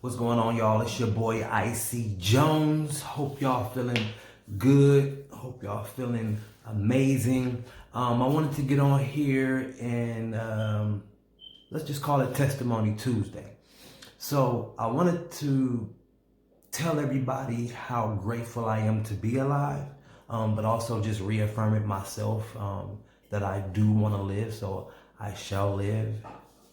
What's going on, y'all? It's your boy IC Jones. Hope y'all feeling good. Hope y'all feeling amazing. I wanted to get on here and let's just call it Testimony Tuesday. So I wanted to tell everybody how grateful I am to be alive, but also just reaffirm it myself that I do want to live. So I shall live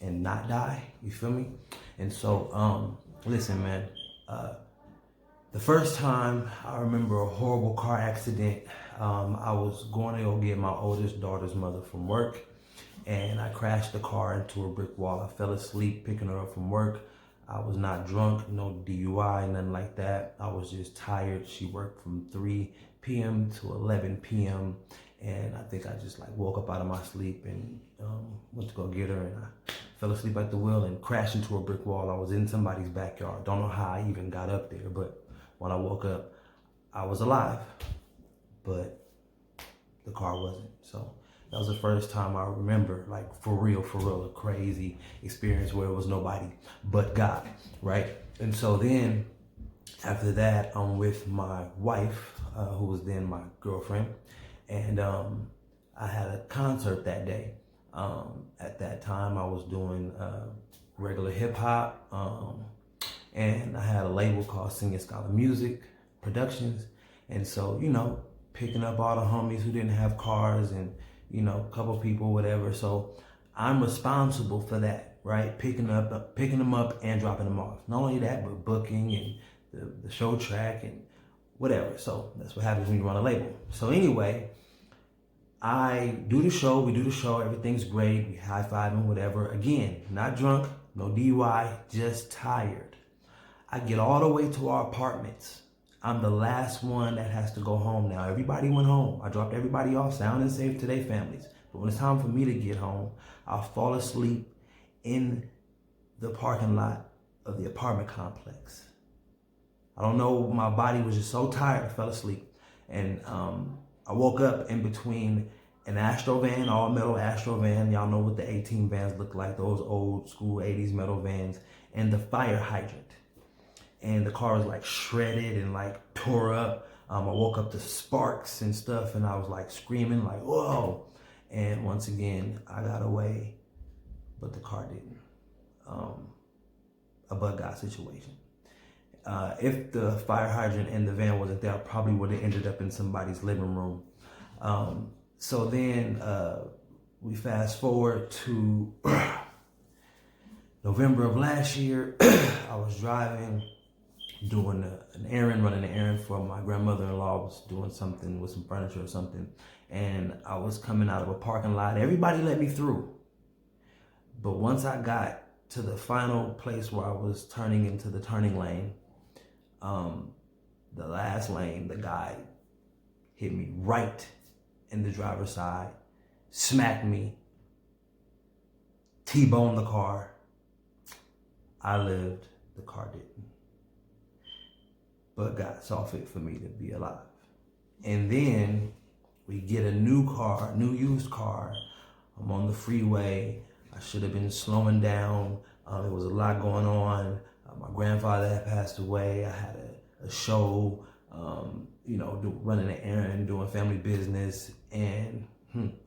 and not die. You feel me? And so, listen, man. The first time I remember a horrible car accident, I was going to go get my oldest daughter's mother from work, and I crashed the car into a brick wall. I fell asleep picking her up from work. I was not drunk, no DUI, nothing like that. I was just tired. She worked from 3 p.m. to 11 p.m. And I think I just woke up out of my sleep and went to go get her, and I fell asleep at the wheel and crashed into a brick wall. I was in somebody's backyard. Don't know how I even got up there, but when I woke up, I was alive, but the car wasn't. So that was the first time I remember, for real, a crazy experience where it was nobody but God, right? And so then after that, I'm with my wife, who was then my girlfriend, and I had a concert that day. At that time, I was doing regular hip hop, and I had a label called Singing Scholar Music Productions. And so, picking up all the homies who didn't have cars and, a couple people, whatever. So I'm responsible for that, right? Picking them up and dropping them off. Not only that, but booking and the show track and whatever. So that's what happens when you run a label. So anyway, I do the show, we do the show, everything's great, we high-fiving, whatever. Again, not drunk, no DUI, just tired. I get all the way to our apartments. I'm the last one that has to go home now. Everybody went home. I dropped everybody off sound and safe to their families. But when it's time for me to get home, I'll fall asleep in the parking lot of the apartment complex. I don't know, my body was just so tired, I fell asleep. And I woke up in between an Astro van, all metal Astro van. Y'all know what the 18 vans look like, those old school 80s metal vans, and the fire hydrant. And the car was shredded and tore up. I woke up to sparks and stuff, and I was screaming whoa. And once again, I got away, but the car didn't. A bug God situation. If the fire hydrant and the van wasn't there, I probably would have ended up in somebody's living room. So then we fast forward to November of last year. I was driving, doing an errand, running an errand for my grandmother-in-law. Was doing something with some furniture or something. And I was coming out of a parking lot. Everybody let me through. But once I got to the final place where I was turning into the turning lane, the last lane, the guy hit me right in the driver's side, smacked me, T-boned the car. I lived, the car didn't. But God saw fit for me to be alive. And then we get a new car, new used car. I'm on the freeway. I should have been slowing down. There was a lot going on. My grandfather had passed away. I had a show, running an errand, doing family business, and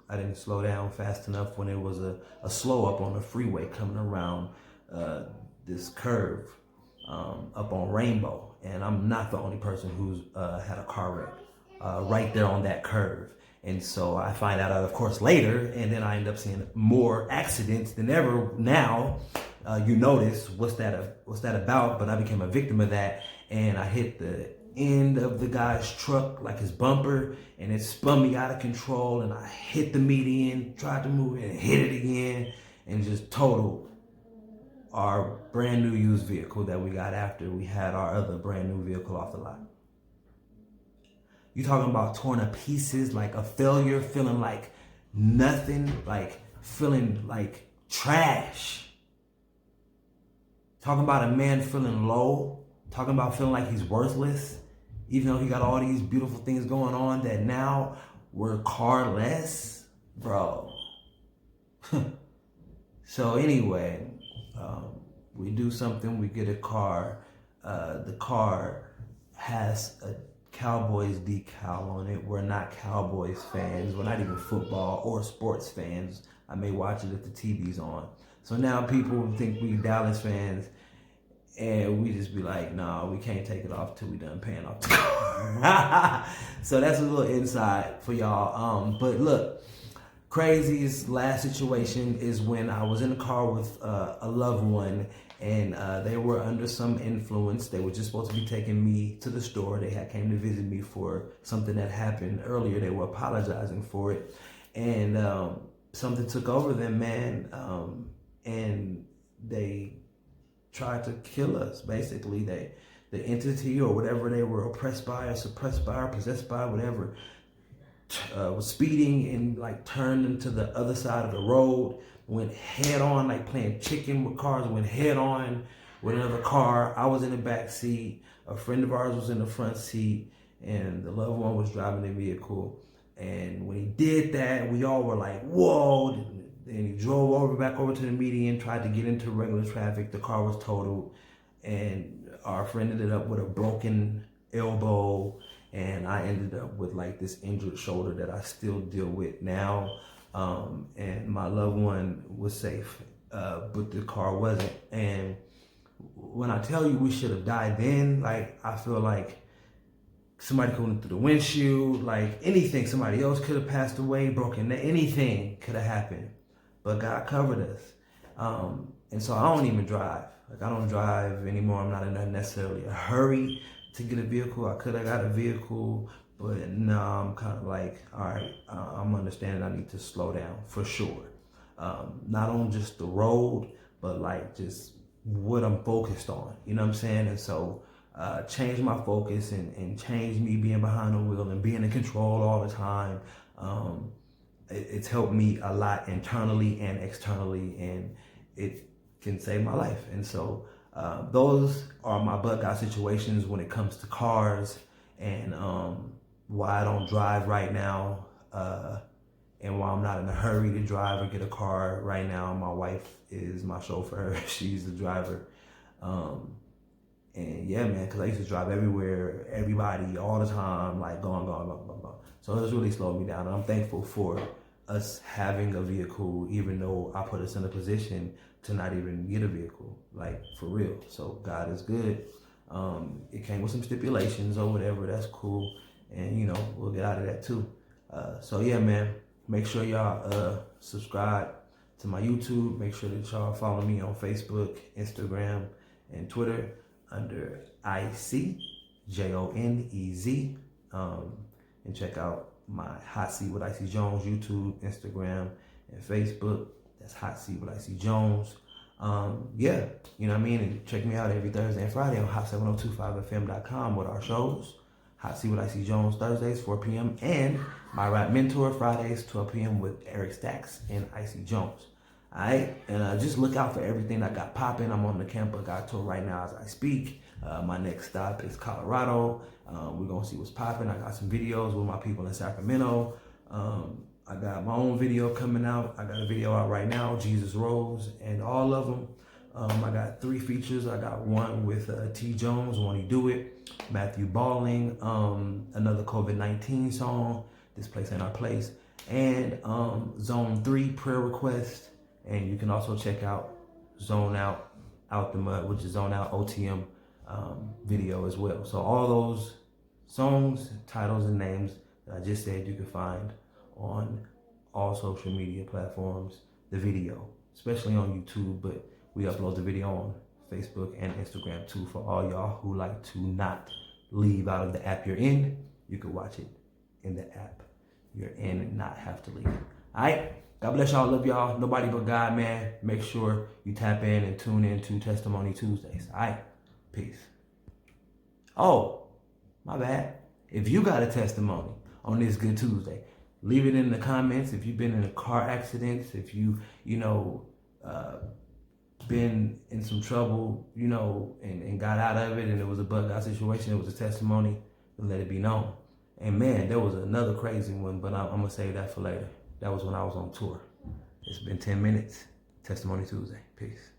I didn't slow down fast enough when it was a slow up on the freeway coming around this curve up on Rainbow. And I'm not the only person who's had a car wreck right there on that curve. And so I find out, of course, later, and then I end up seeing more accidents than ever now. You notice, what's that about? But I became a victim of that, and I hit the end of the guy's truck, his bumper, and it spun me out of control, and I hit the median, tried to move it, and hit it again, and just totaled our brand new used vehicle that we got after we had our other brand new vehicle off the lot. You talking about torn to pieces, a failure, feeling like nothing, feeling like trash. Talking about a man feeling low, talking about feeling like he's worthless, even though he got all these beautiful things going on that now we're carless, bro. So anyway, we do something, we get a car. The car has a Cowboys decal on it. We're not Cowboys fans. We're not even football or sports fans. I may watch it if the TV's on. So now people think we Dallas fans, and we just be like, nah, we can't take it off till we done paying off the car. So that's a little insight for y'all. But look, craziest last situation is when I was in the car with a loved one, and they were under some influence. They were just supposed to be taking me to the store. They had came to visit me for something that happened earlier. They were apologizing for it, and something took over them, man, and they tried to kill us. Basically, the entity or whatever they were oppressed by or suppressed by or possessed by, whatever, was speeding and like turned into the other side of the road, went head on, like playing chicken with cars, went head on with another car. I was in the back seat, a friend of ours was in the front seat, and the loved one was driving the vehicle. And when he did that, we all were like, whoa. And he drove back over to the median, tried to get into regular traffic. The car was totaled, and our friend ended up with a broken elbow, and I ended up with like this injured shoulder that I still deal with now. And my loved one was safe, but the car wasn't. And when I tell you we should have died then, like, I feel like somebody could have through the windshield, like anything, somebody else could have passed away, broken, anything could have happened. But God covered us. And so I don't even drive. Like, I don't drive anymore. I'm not in necessarily a hurry to get a vehicle. I could have got a vehicle, but no, I'm kind of like, all right, I'm understanding I need to slow down for sure. Not on just the road, but like just what I'm focused on. You know what I'm saying? And so change my focus and change me being behind the wheel and being in control all the time. It's helped me a lot internally and externally, and it can save my life. And so those are my bug out situations when it comes to cars, and why I don't drive right now, and why I'm not in a hurry to drive or get a car right now. My wife is my chauffeur. She's the driver. And yeah, man, because I used to drive everywhere, everybody, all the time, like going. So it's really slowed me down. And I'm thankful for us having a vehicle, even though I put us in a position to not even get a vehicle, like for real. So God is good. It came with some stipulations or whatever. That's cool. And, you know, we'll get out of that too. So yeah, man, make sure y'all subscribe to my YouTube. Make sure that y'all follow me on Facebook, Instagram, and Twitter under IC JONEZ. And check out my Hot Seat with IC Jones YouTube, Instagram, and Facebook. That's Hot Seat with IC Jones. Yeah, you know what I mean? And check me out every Thursday and Friday on hot7025fm.com with our shows. Hot Seat with IC Jones Thursdays, 4 p.m. And my Rap Mentor Fridays, 12 p.m. with Eric Stacks and IC Jones. All right, and just look out for everything I got popping. I'm on the Camp of God tour right now as I speak. My next stop is Colorado. We're gonna see what's popping. I got some videos with my people in Sacramento. I got my own video coming out. I got a video out right now, Jesus Rose, and all of them. I got 3 features. I got one with T. Jones, Won't He Do It, Matthew Balling, another COVID-19 song, This Place Ain't Our Place, and Zone 3 Prayer Request. And you can also check out Zone Out the Mud, which is Zone Out OTM video as well. So all those songs, titles, and names that I just said, you can find on all social media platforms, the video, especially on YouTube, but we upload the video on Facebook and Instagram too. For all y'all who like to not leave out of the app you're in, you can watch it in the app you're in and not have to leave. All right. God bless y'all. Love y'all. Nobody but God, man. Make sure you tap in and tune in to Testimony Tuesdays. All right. Peace. Oh, my bad. If you got a testimony on this Good Tuesday, leave it in the comments. If you've been in a car accident, if you been in some trouble, and got out of it, and it was a bug out situation, it was a testimony, let it be known. And man, there was another crazy one, but I'm going to save that for later. That was when I was on tour. It's been 10 minutes. Testimony Tuesday. Peace.